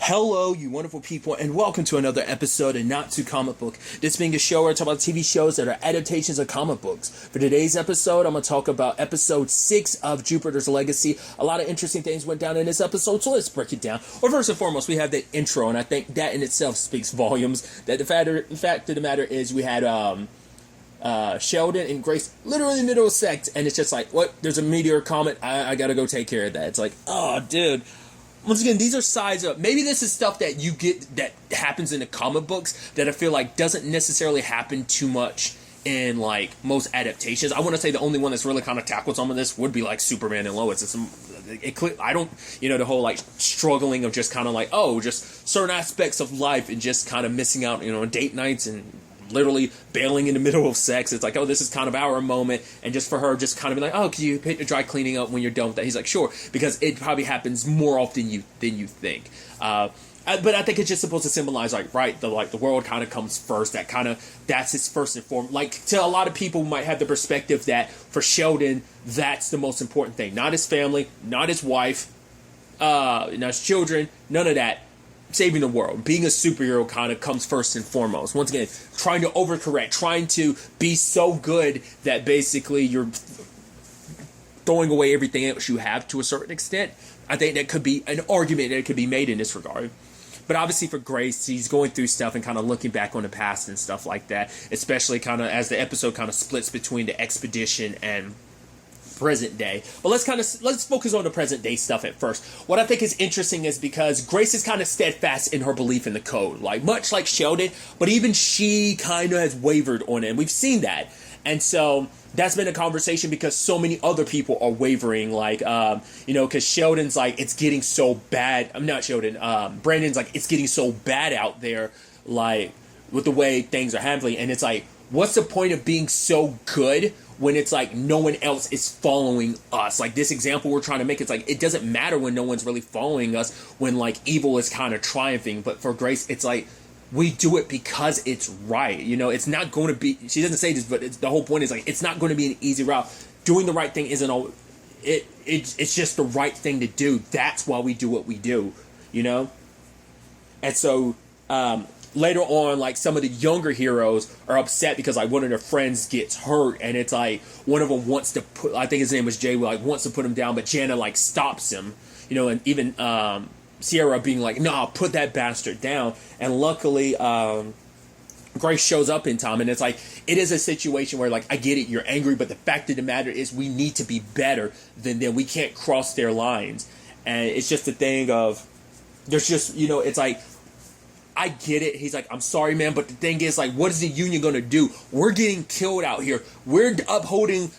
Hello, you wonderful people, and welcome to another episode of Not Too Comic Book. This being a show where I talk about TV shows that are adaptations of comic books. For today's episode, I'm going to talk about episode 6 of Jupiter's Legacy. A lot of interesting things went down in this episode, so let's break it down. Well, first and foremost, we have the intro, and I think that in itself speaks volumes. That the fact of the matter is we had Sheldon and Grace literally in the middle of sex, and it's just like, what? There's a meteor comet, I gotta go take care of that. It's like, oh, dude. Once again, these are sides of, maybe this is stuff that you get that happens in the comic books that I feel like doesn't necessarily happen too much in like most adaptations. I want to say the only one that's really kind of tackled some of this would be like Superman and Lois. I don't, the whole like struggling of just kind of like, just certain aspects of life and just kind of missing out, on date nights and literally bailing in the middle of sex. It's like, this is kind of our moment. And just for her, just kind of be like, can you hit the dry cleaning up when you're done with that? He's like, sure, because it probably happens more often than you think. But I think it's just supposed to symbolize, the world kind of comes first. That's his first and foremost. Like, to a lot of people might have the perspective that for Sheldon, that's the most important thing. Not his family, not his wife, not his children, none of that. Saving the world, being a superhero kind of comes first and foremost. Once again, trying to overcorrect, trying to be so good that basically you're throwing away everything else you have to a certain extent. I think that could be an argument that could be made in this regard. But obviously for Grace, he's going through stuff and kind of looking back on the past and stuff like that, especially kind of as the episode kind of splits between the expedition and present day. But let's focus on the present day stuff at first. What I think is interesting is because Grace is kind of steadfast in her belief in the code, much like Sheldon, but even she kind of has wavered on it, and we've seen that. And so that's been a conversation because so many other people are wavering, because Sheldon's like, it's getting so bad. I'm not Sheldon. Brandon's like, it's getting so bad out there, with the way things are handling. And it's like, what's the point of being so good when it's like no one else is following us? Like this example we're trying to make, it's like it doesn't matter when no one's really following us, when like evil is kind of triumphing. But for Grace, it's like we do it because it's right. It's not going to be, she doesn't say this, but the whole point is like it's not going to be an easy route. Doing the right thing isn't all it's just the right thing to do. That's why we do what we do, And so later on, some of the younger heroes are upset because one of their friends gets hurt, and it's like one of them wants to put, I think his name was Jay, wants to put him down, but Jana stops him, and even Sierra being like, nah, put that bastard down. And luckily Grace shows up in time, and it's like it is a situation where I get it, you're angry, but the fact of the matter is we need to be better than them. We can't cross their lines. And it's just a thing of there's just, it's like I get it. He's like, I'm sorry, man. But the thing is, what is the union going to do? We're getting killed out here. We're doing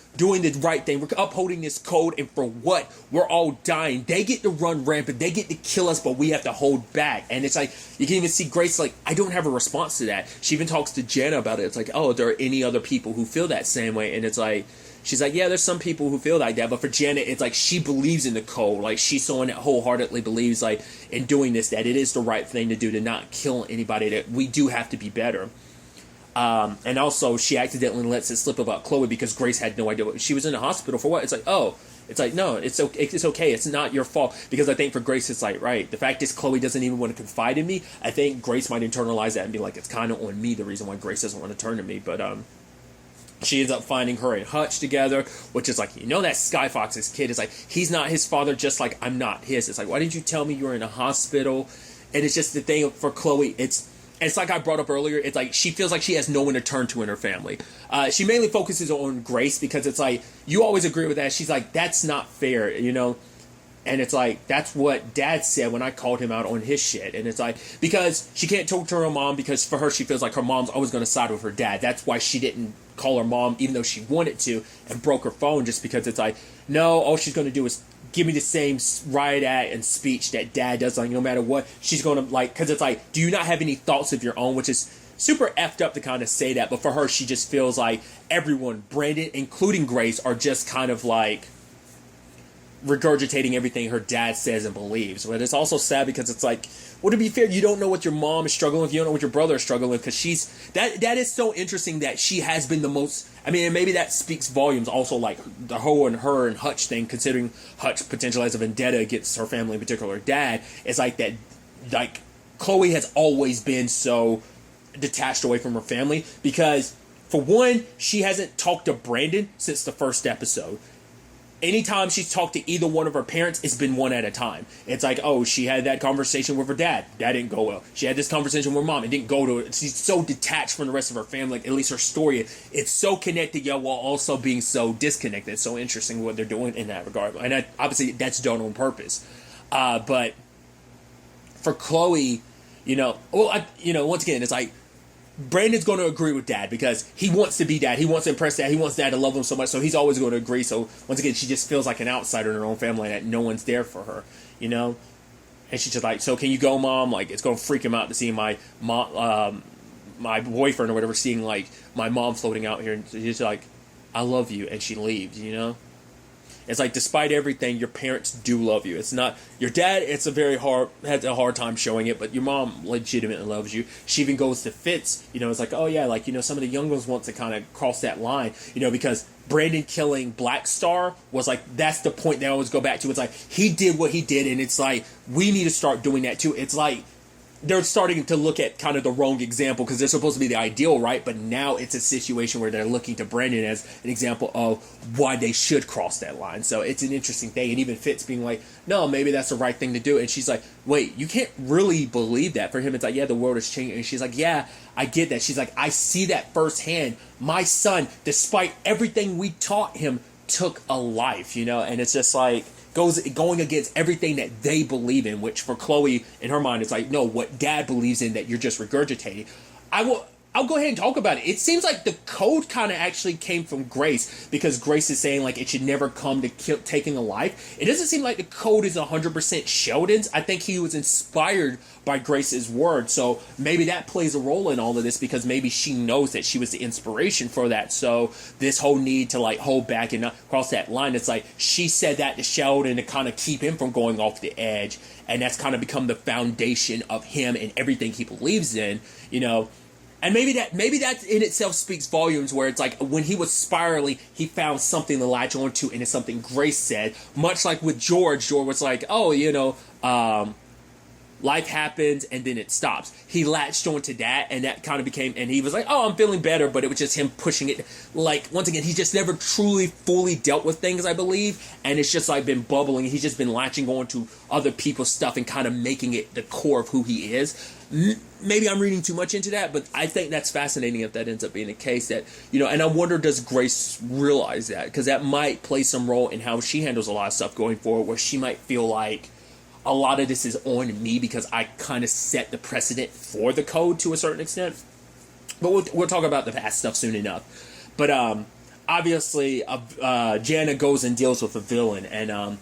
the right thing. We're upholding this code. And for what? We're all dying. They get to run rampant. They get to kill us, but we have to hold back. And it's like, you can even see Grace, I don't have a response to that. She even talks to Jenna about it. It's like, are there any other people who feel that same way? And it's like, she's like, yeah, there's some people who feel like that, but for Janet, it's like she believes in the code. She's someone that wholeheartedly believes, in doing this, that it is the right thing to do, to not kill anybody, that we do have to be better. And also, she accidentally lets it slip about Chloe because Grace had no idea. She was in the hospital for what? It's like, no, it's okay. It's not your fault. Because I think for Grace, it's like, right, the fact is Chloe doesn't even want to confide in me. I think Grace might internalize that and be like, it's kind of on me, the reason why Grace doesn't want to turn to me. But, she ends up finding her and Hutch together, which is that Sky Fox's kid is he's not his father, just like I'm not his. It's like, why didn't you tell me you were in a hospital? And it's just the thing for Chloe, it's like I brought up earlier, it's like she feels like she has no one to turn to in her family. She mainly focuses on Grace because it's like, you always agree with that. She's like, that's not fair, And it's like, that's what Dad said when I called him out on his shit. And it's like, because she can't talk to her mom, because for her, she feels like her mom's always going to side with her dad. That's why she didn't call her mom, even though she wanted to, and broke her phone, just because it's like, no, all she's going to do is give me the same riot act and speech that Dad does. No matter what, she's going to because it's like, do you not have any thoughts of your own? Which is super effed up to kind of say that. But for her, she just feels like everyone, Brandon, including Grace, are just kind of regurgitating everything her dad says and believes. But it's also sad because it's like, well, to be fair, you don't know what your mom is struggling with. You don't know what your brother is struggling with, because that is so interesting that she has been the most. I mean, and maybe that speaks volumes. Also, the whole and her and Hutch thing, considering Hutch potentially has a vendetta against her family, in particular her dad, is like that like, Chloe has always been so detached away from her family because, for one, she hasn't talked to Brandon since the first episode. Anytime she's talked to either one of her parents, it's been one at a time. It's like, oh, she had that conversation with her dad. That didn't go well. She had this conversation with her mom. It didn't go to it. She's so detached from the rest of her family, like, at least her story. It's so connected, yet while also being so disconnected. It's so interesting what they're doing in that regard. And obviously, that's done on purpose. But for Chloe, once again, it's like, Brandon's going to agree with Dad because he wants to be Dad. He wants to impress Dad. He wants Dad to love him so much, so he's always going to agree. So, once again, she just feels like an outsider in her own family and that no one's there for her, And she's just like, so can you go, Mom? Like, it's going to freak him out to see my mom, my boyfriend or whatever, seeing, like, my mom floating out here. And she's like, I love you. And she leaves, It's like, despite everything, your parents do love you. It's not your dad. It's has a hard time showing it, but your mom legitimately loves you. She even goes to fits. It's like, oh yeah, like, some of the young ones want to kind of cross that line, because Brandon killing Black Star was like, that's the point they always go back to. It's like, he did what he did, and it's like, we need to start doing that too. It's like, they're starting to look at kind of the wrong example because they're supposed to be the ideal, right? But now it's a situation where they're looking to Brandon as an example of why they should cross that line. So it's an interesting thing. And even Fitz being like, no, maybe that's the right thing to do. And she's like, wait, you can't really believe that. For him, it's like, yeah, the world is changing. And she's like, yeah, I get that. She's like, I see that firsthand. My son, despite everything we taught him, took a life, And it's just like, going against everything that they believe in, which for Chloe, in her mind, it's like, no, what Dad believes in that you're just regurgitating. I'll go ahead and talk about it. It seems like the code kind of actually came from Grace, because Grace is saying, like, it should never come to taking a life. It doesn't seem like the code is 100% Sheldon's. I think he was inspired by Grace's word, so maybe that plays a role in all of this, because maybe she knows that she was the inspiration for that. So this whole need to, like, hold back and not cross that line, it's like she said that to Sheldon to kind of keep him from going off the edge, and that's kind of become the foundation of him and everything he believes in, And maybe that in itself speaks volumes, where it's like, when he was spiraling, he found something to latch onto, and it's something Grace said. Much like with George was like, oh, life happens and then it stops. He latched onto that, and that kind of became, and he was like, oh, I'm feeling better, but it was just him pushing it. Like, once again, he just never truly fully dealt with things, I believe, and it's just like been bubbling. He's just been latching on to other people's stuff and kind of making it the core of who he is. Maybe I'm reading too much into that, but I think that's fascinating if that ends up being the case. That, and I wonder, does Grace realize that? Because that might play some role in how she handles a lot of stuff going forward, where she might feel like, a lot of this is on me because I kind of set the precedent for the code to a certain extent. But we'll talk about the past stuff soon enough. But obviously, Jana goes and deals with a villain, and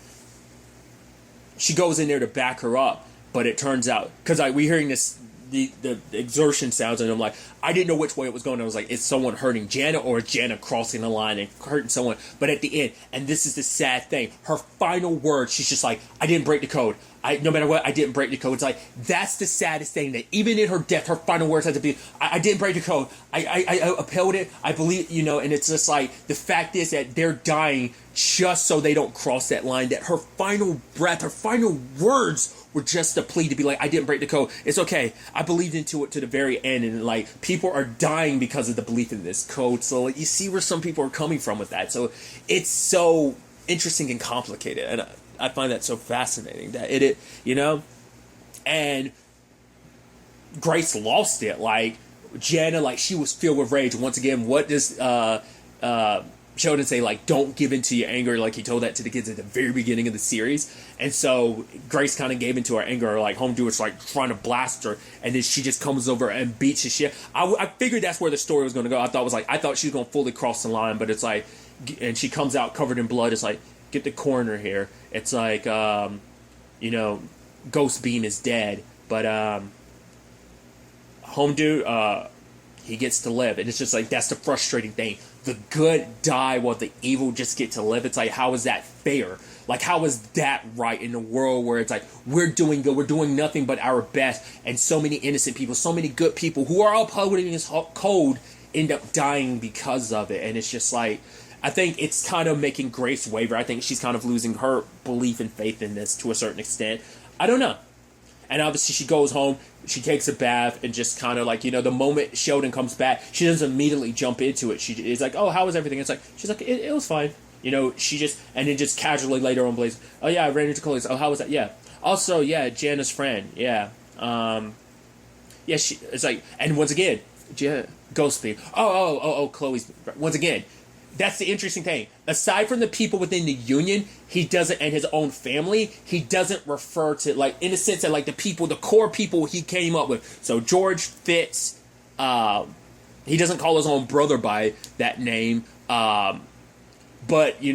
she goes in there to back her up. But it turns out, because we're hearing the exertion sounds, and I'm like, I didn't know which way it was going. I was like, is someone hurting Jana, or is Jana crossing the line and hurting someone? But at the end, and this is the sad thing, her final word, she's just like, I didn't break the code. No matter what, I didn't break the code. It's like, that's the saddest thing, that even in her death, her final words had to be, I didn't break the code. I upheld it. I believe, and it's just like, the fact is that they're dying just so they don't cross that line, that her final breath, her final words were just a plea to be like, I didn't break the code. It's okay. I believed into it to the very end, and like, people are dying because of the belief in this code. So like, you see where some people are coming from with that. So it's so interesting and complicated, and I find that so fascinating that it and Grace lost it. Like, Jana, like, she was filled with rage. Once again, what does Sheldon say? Like, don't give in to your anger. Like, he told that to the kids at the very beginning of the series. And so Grace kind of gave into her anger. Like, Homedoer's like trying to blast her, and then she just comes over and beats his shit. I figured that's where the story was going to go. I thought she was going to fully cross the line, but it's like, and she comes out covered in blood. It's like, get the coroner here. It's like, Ghost Beam is dead, but Homedoer, he gets to live. And it's just like, that's the frustrating thing. The good die while the evil just get to live. It's like, how is that fair? Like, how is that right in a world where it's like, we're doing good, we're doing nothing but our best, and so many innocent people, so many good people who are upholding this code end up dying because of it. And it's just like, I think it's kind of making Grace waver. I think she's kind of losing her belief and faith in this to a certain extent. I don't know. And obviously she goes home, she takes a bath, and just kind of like, the moment Sheldon comes back, she doesn't immediately jump into it. She is like, oh, how was everything? It's like, she's like, it was fine. She just, and then just casually later on Blaze, oh yeah, I ran into Chloe's. Oh, how was that? Yeah. Also, yeah, Jana's friend. Yeah. Yeah, it's like, and once again, Ghost Beam. Oh, Chloe's, once again, that's the interesting thing. Aside from the people within the Union, he doesn't, and his own family, he doesn't refer to, like, in the sense that, like, the core people he came up with. So George Fitz, he doesn't call his own brother by that name, but, he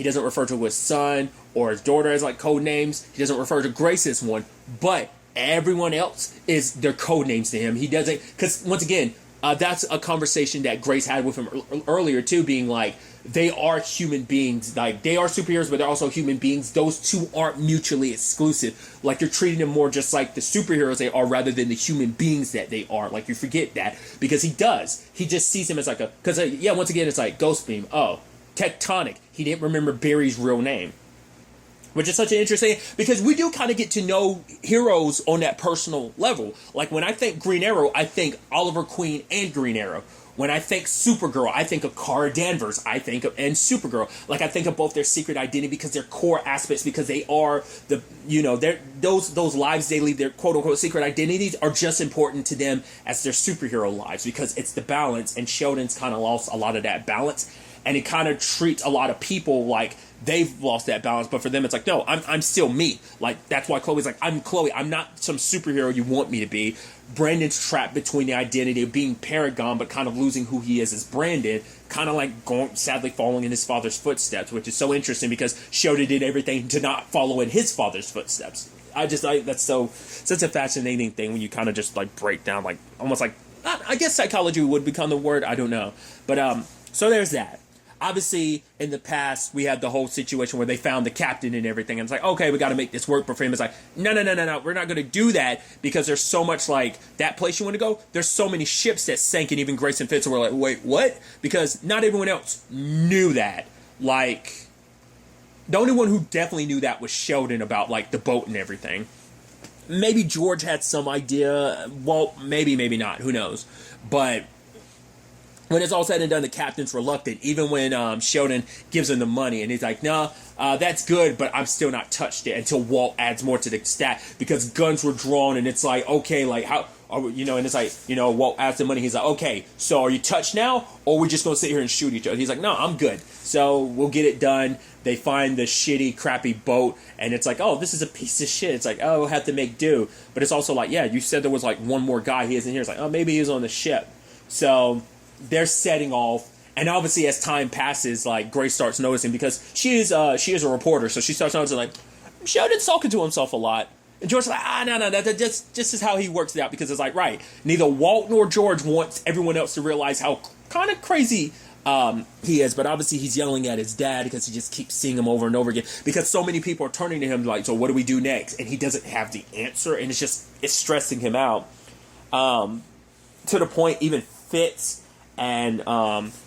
doesn't refer to his son or his daughter as, like, code names. He doesn't refer to Grace as one, but everyone else is their code names to him. He doesn't, because, once again, that's a conversation that Grace had with him earlier, too, being like, they are human beings. Like, they are superheroes, but they're also human beings. Those two aren't mutually exclusive. Like, you're treating them more just like the superheroes they are rather than the human beings that they are. Like, you forget that. Because he does. He just sees him as like a... Because, once again, it's like Ghost Beam. Oh, Tectonic. He didn't remember Barry's real name. Which is such an interesting... Because we do kind of get to know heroes on that personal level. Like, when I think Green Arrow, I think Oliver Queen and Green Arrow. When I think Supergirl, I think of Kara Danvers. I think of... And Supergirl. Like, I think of both their secret identity because they're core aspects. Because they are the... they're, those lives they lead, their quote-unquote secret identities, are just important to them as their superhero lives. Because it's the balance. And Sheldon's kind of lost a lot of that balance. And it kind of treats a lot of people like they've lost that balance, but for them it's like, no, I'm still me. Like, that's why Chloe's like, I'm Chloe, I'm not some superhero you want me to be. Brandon's trapped between the identity of being Paragon but kind of losing who he is as Brandon, kind of like sadly following in his father's footsteps, which is so interesting because Sheldon did everything to not follow in his father's footsteps. That's such a fascinating thing when you kind of just like break down, like almost like, I guess psychology would become the word, I don't know. But so there's that. Obviously, in the past, we had the whole situation where they found the captain and everything. And it's like, okay, we got to make this work. But for him, it's like, no. We're not going to do that because there's so much, like, that place you want to go. There's so many ships that sank, and even Grace and Fitz were like, wait, what? Because not everyone else knew that. Like, the only one who definitely knew that was Sheldon about, like, the boat and everything. Maybe George had some idea. Well, maybe not. Who knows? But... when it's all said and done, the captain's reluctant, even when Sheldon gives him the money, and he's like, nah, that's good, but I'm still not touched it, until Walt adds more to the stat, because guns were drawn, and it's like, okay, like, how, are we, and it's like, Walt adds the money, he's like, okay, so are you touched now, or are we just going to sit here and shoot each other? He's like, no, I'm good, so we'll get it done. They find the shitty, crappy boat, and it's like, oh, this is a piece of shit. It's like, oh, we'll have to make do, but it's also like, yeah, you said there was like one more guy, he isn't here. It's like, oh, maybe he's on the ship, so... they're setting off, and obviously as time passes, like, Grace starts noticing, because she is a reporter, so she starts noticing, like, Sheldon's talking to himself a lot. And George's like, no, that just is how he works it out, because it's like, right, neither Walt nor George wants everyone else to realize how kind of crazy he is, but obviously he's yelling at his dad because he just keeps seeing him over and over again, because so many people are turning to him like, so what do we do next? And he doesn't have the answer, and it's stressing him out, to the point even Fitz and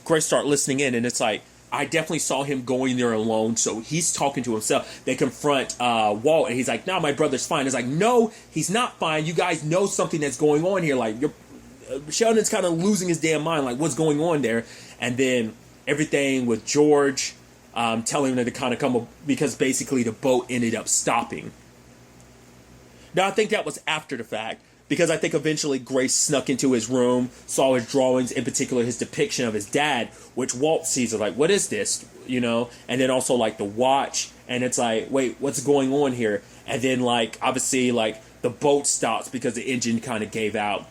Grace start listening in, and it's like, I definitely saw him going there alone, so he's talking to himself. They confront Walt, and he's like, no, my brother's fine. It's like, no, he's not fine. You guys know something that's going on here. Like, Sheldon's kind of losing his damn mind. Like, what's going on there? And then everything with George telling him to kind of come up, because basically the boat ended up stopping. Now, I think that was after the fact, because I think eventually Grace snuck into his room, saw his drawings, in particular his depiction of his dad, which Walt sees, like, what is this? And then also, like, the watch, and it's like, wait, what's going on here? And then, like, obviously, like, the boat stops because the engine kind of gave out.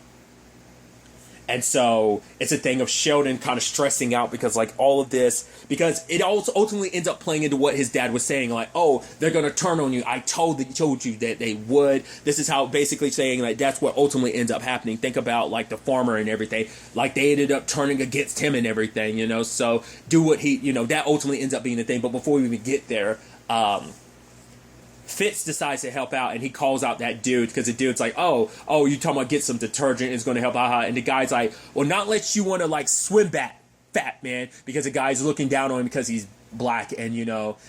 And so it's a thing of Sheldon kind of stressing out because, like, all of this, because it also ultimately ends up playing into what his dad was saying, like, oh, they're going to turn on you. I told you that they would. This is how basically saying, like, that's what ultimately ends up happening. Think about, like, the farmer and everything. Like, they ended up turning against him and everything, so do what he, that ultimately ends up being the thing. But before we even get there, Fitz decides to help out, and he calls out that dude, because the dude's like, oh, you talking about get some detergent, it's going to help, and the guy's like, well, not unless you want to, like, swim fat man, because the guy's looking down on him because he's black, and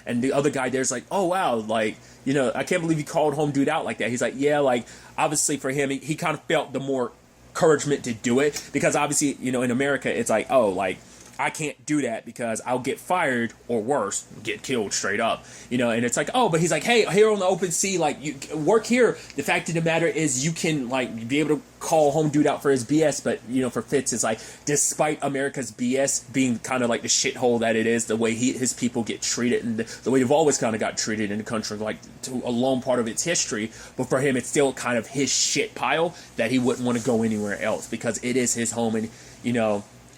and the other guy there's like, oh wow, like, I can't believe you called home dude out like that. He's like, yeah, like, obviously for him, he kind of felt the more encouragement to do it, because obviously, in America, it's like, oh, like, I can't do that because I'll get fired, or worse, get killed straight up, and it's like, oh, but he's like, hey, here on the open sea, like, you work here. The fact of the matter is, you can, like, be able to call home dude out for his BS, but, for Fitz, it's like, despite America's BS being kind of like the shithole that it is, the way his people get treated, and the way they've always kind of got treated in the country, like, to a long part of its history, but for him, it's still kind of his shit pile that he wouldn't want to go anywhere else, because it is his home, and,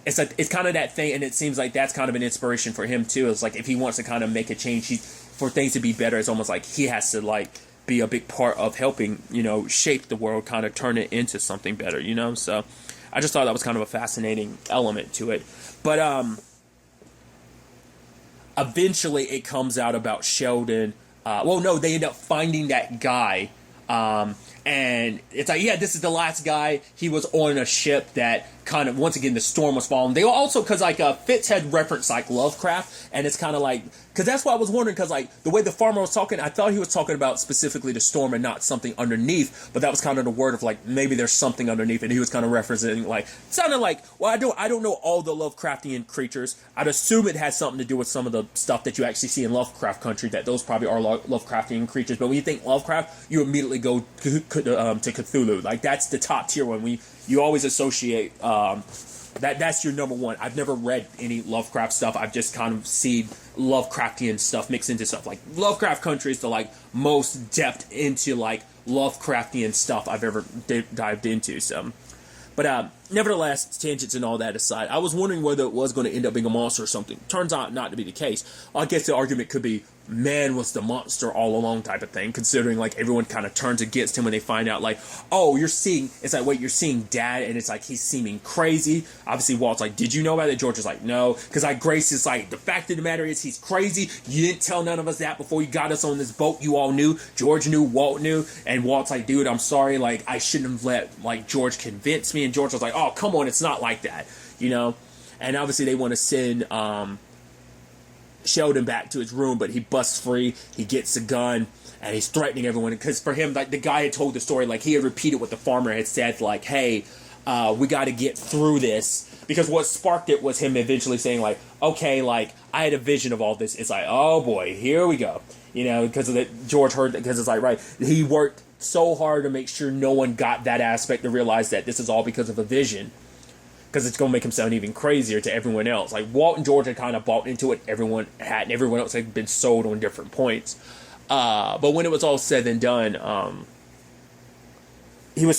it's like, it's kind of that thing, and it seems like that's kind of an inspiration for him too. It's like, if he wants to kind of make a change, for things to be better, it's almost like he has to, like, be a big part of helping, shape the world, kind of turn it into something better, So I just thought that was kind of a fascinating element to it. But eventually it comes out about Sheldon. They end up finding that guy. And it's like, yeah, this is the last guy. He was on a ship that kind of, once again, the storm was falling. They also, because, like, Fitz had referenced, like, Lovecraft, and it's kind of like, because that's why I was wondering, because, like, the way the farmer was talking, I thought he was talking about specifically the storm and not something underneath, but that was kind of the word of, like, maybe there's something underneath, and he was kind of referencing, like, it sounded like, well, I don't know all the Lovecraftian creatures. I'd assume it has something to do with some of the stuff that you actually see in Lovecraft country, that those probably are Lovecraftian creatures, but when you think Lovecraft, you immediately go to Cthulhu. Like, that's the top tier one. You always associate that's your number one. I've never read any Lovecraft stuff. I've just kind of seen Lovecraftian stuff mixed into stuff. Like, Lovecraft country is the, like, most depth into, like, Lovecraftian stuff I've ever dived into. So, but nevertheless, tangents and all that aside, I was wondering whether it was going to end up being a monster or something. Turns out not to be the case. I guess the argument could be, man was the monster all along type of thing, considering, like, everyone kind of turns against him when they find out, like, oh, you're seeing Dad, and it's like, he's seeming crazy. Obviously, Walt's like, did you know about it? George is like, no, because, like, Grace is like, the fact of the matter is, he's crazy. You didn't tell none of us that before you got us on this boat. You all knew. George knew. Walt knew. And Walt's like, dude, I'm sorry. Like, I shouldn't have let, like, George convince me. And George was like, oh, come on, it's not like that, And obviously, they want to send Sheldon back to his room, but he busts free. He gets a gun, and he's threatening everyone, because for him, like, the guy had told the story, like, he had repeated what the farmer had said, like, hey, we got to get through this, because what sparked it was him eventually saying, like, okay, like, I had a vision of all this. It's like, oh boy, here we go, because of that. George heard that, because it's like, right, he worked so hard to make sure no one got that aspect, to realize that this is all because of a vision, because it's going to make him sound even crazier to everyone else. Like, Walt and George had kind of bought into it. Everyone had, and everyone else had been sold on different points. But when it was all said and done, he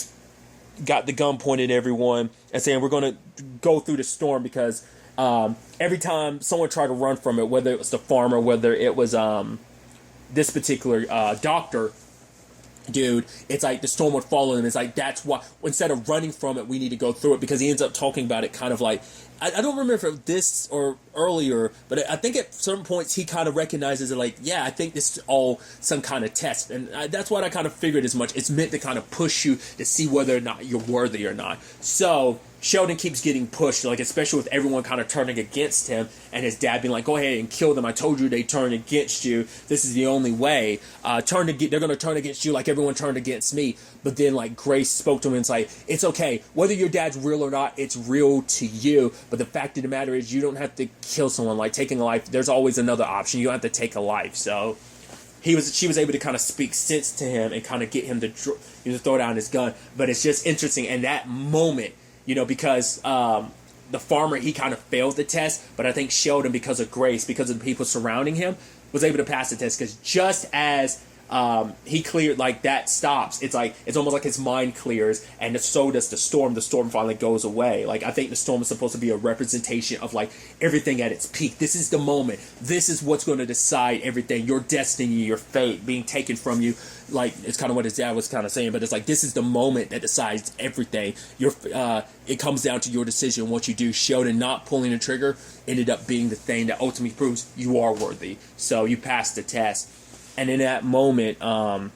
got the gun pointed at everyone and saying, we're going to go through the storm, because every time someone tried to run from it, whether it was the farmer, whether it was this particular doctor dude, it's like the storm would follow him. It's like, that's why, instead of running from it, we need to go through it, because he ends up talking about it kind of like, I don't remember if it was this or earlier, but I think at certain points he kind of recognizes it, like, yeah, I think this is all some kind of test, and that's what I kind of figured as much. It's meant to kind of push you to see whether or not you're worthy or not. So Sheldon keeps getting pushed, like, especially with everyone kind of turning against him, and his dad being like, go ahead and kill them. I told you they turned against you. This is the only way. They're going to turn against you like everyone turned against me. But then, like, Grace spoke to him and it's like, it's okay. Whether your dad's real or not, it's real to you. But the fact of the matter is, you don't have to kill someone. Like, taking a life, there's always another option. You don't have to take a life. So she was able to kind of speak sense to him and kind of get him to throw down his gun. But it's just interesting in that moment, because the farmer, he kind of failed the test, but I think Sheldon, because of Grace, because of the people surrounding him, was able to pass the test, because just as he cleared, like, that stops, it's like, it's almost like his mind clears, and so does the storm. The storm finally goes away. Like, I think the storm is supposed to be a representation of, like, everything at its peak. This is the moment. This is what's going to decide everything. Your destiny, your fate being taken from you. Like, it's kind of what his dad was kind of saying, but it's like, this is the moment that decides everything. It comes down to your decision, what you do. Sheldon not pulling the trigger ended up being the thing that ultimately proves you are worthy. So you passed the test. And in that moment, they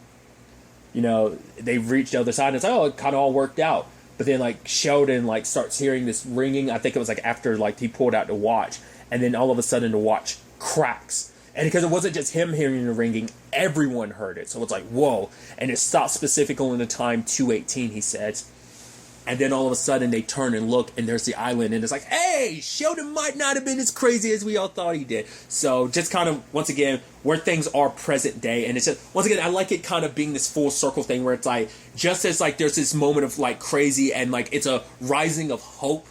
reached the other side, and it's like, oh, it kind of all worked out. But then, like, Sheldon, like, starts hearing this ringing. I think it was, like, after, like, he pulled out the watch. And then all of a sudden the watch cracks. And because it wasn't just him hearing the ringing, everyone heard it. So it's like, whoa. And it stopped specifically in the time 2:18, he says. And then all of a sudden they turn and look, and there's the island, and it's like, hey, Sheldon might not have been as crazy as we all thought he did. So just kind of, once again, where things are present day. And it's just, once again, I like it kind of being this full circle thing where it's like, just as like there's this moment of like crazy and like it's a rising of hope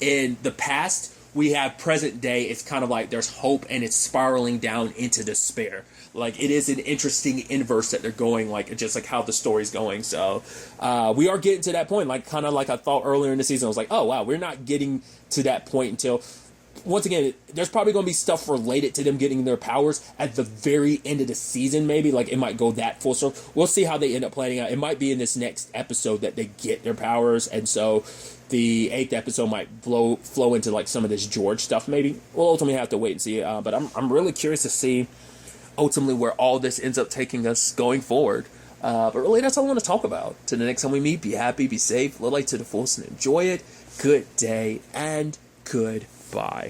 in the past, we have present day. It's kind of like there's hope and it's spiraling down into despair. Like, it is an interesting inverse that they're going, like, just like how the story's going. So, we are getting to that point, like, kind of like I thought earlier in the season. I was like, oh, wow, we're not getting to that point until, once again, there's probably going to be stuff related to them getting their powers at the very end of the season, maybe. Like, it might go that full circle. We'll see how they end up planning out. It might be in this next episode that they get their powers, and so the 8th episode might flow into, like, some of this George stuff, maybe. We'll ultimately have to wait and see. But I'm really curious to see ultimately where all this ends up taking us going forward. But really, that's all I want to talk about. Till the next time we meet, be happy, be safe, live life to the fullest, and enjoy it. Good day, and goodbye.